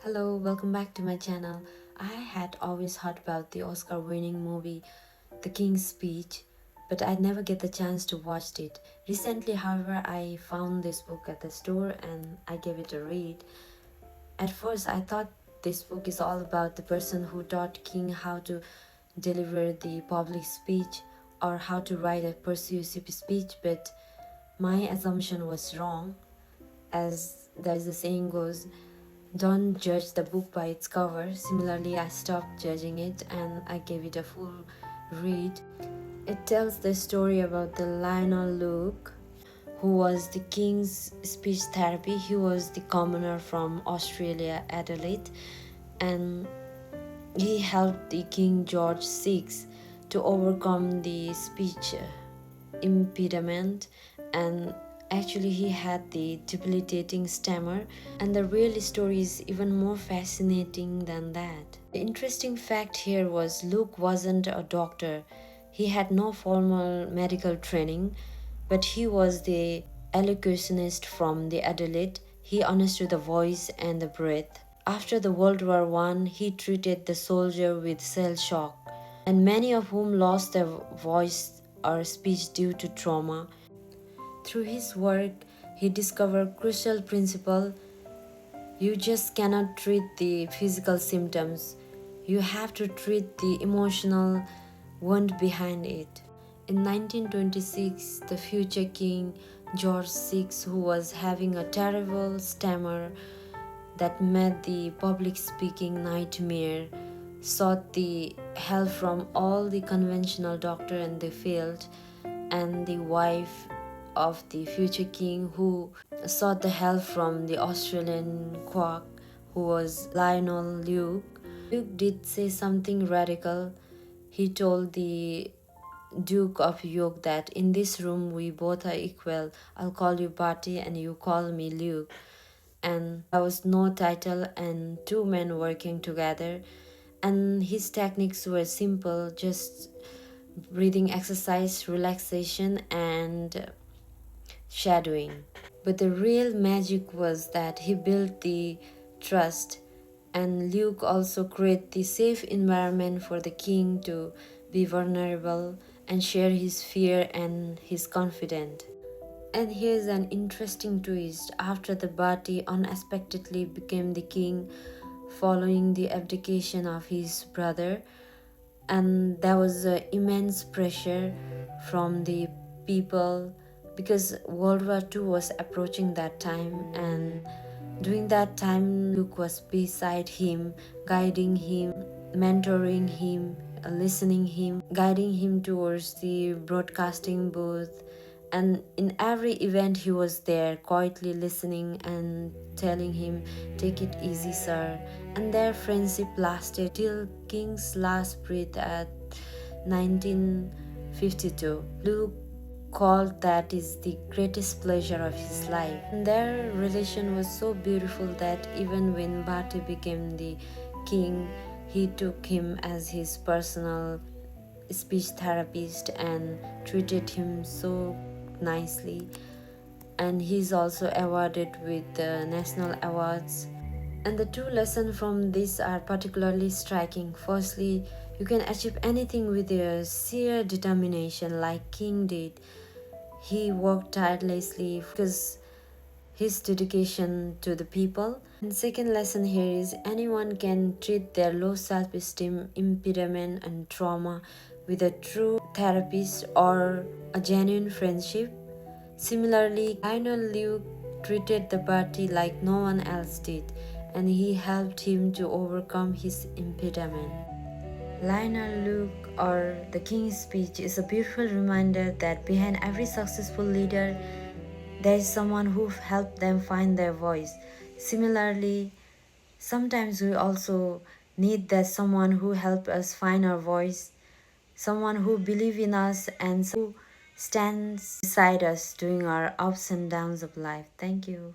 Hello, welcome back to my channel. I had always heard about the Oscar winning movie The King's Speech, but I'd never get the chance to watch it. Recently, however, I found this book at the store and I gave it a read. At first, I thought this book is all about the person who taught King how to deliver the public speech or how to write a persuasive speech, but my assumption was wrong. As there is a saying goes, don't judge the book by its cover. Similarly, I stopped judging it and I gave it a full read. It tells the story about the Lionel Luke, who was the king's speech therapy. He was the commoner from Australia, Adelaide, and he helped the King George VI to overcome the speech impediment, and actually he had the debilitating stammer, and the real story is even more fascinating than that. The interesting fact here was Luke wasn't a doctor. He had no formal medical training, but he was the elocutionist from the Adelaide. He understood the voice and the breath. After the World War I, he treated the soldier with cell shock, and many of whom lost their voice or speech due to trauma. Through his work, he discovered crucial principle: you just cannot treat the physical symptoms. You have to treat the emotional wound behind it. In 1926, the future King George VI, who was having a terrible stammer that made the public speaking nightmare, sought the help from all the conventional doctors and they failed, and the wife of the future king, who sought the help from the Australian quack, who was Lionel Luke. Luke did say something radical. He told the Duke of York that in this room we both are equal. I'll call you Barty and you call me Luke. And there was no title and two men working together. And his techniques were simple, just breathing exercise, relaxation, and shadowing. But the real magic was that he built the trust, and Luke also created the safe environment for the king to be vulnerable and share his fear and his confidence. And here's an interesting twist: after the Bati unexpectedly became the king following the abdication of his brother, and there was immense pressure from the people because World War II was approaching that time, and during that time Luke was beside him, guiding him, mentoring him, listening him, guiding him towards the broadcasting booth, and in every event he was there quietly listening and telling him, take it easy sir. And their friendship lasted till King's last breath at 1952. Luke called that is the greatest pleasure of his life. And their relation was so beautiful that even when Bati became the king, he took him as his personal speech therapist and treated him so nicely. And he's also awarded with the national awards. And the two lessons from this are particularly striking. Firstly, you can achieve anything with your sheer determination like King did. He worked tirelessly because his dedication to the people. And second lesson here is anyone can treat their low self-esteem, impediment and trauma with a true therapist or a genuine friendship. Similarly, Lionel Luke treated the party like no one else did, and he helped him to overcome his impediment. Lionel Luke, or the King's Speech, is a beautiful reminder that behind every successful leader, there is someone who helped them find their voice. Similarly, sometimes we also need that someone who helped us find our voice, someone who believes in us and who stands beside us during our ups and downs of life. Thank you.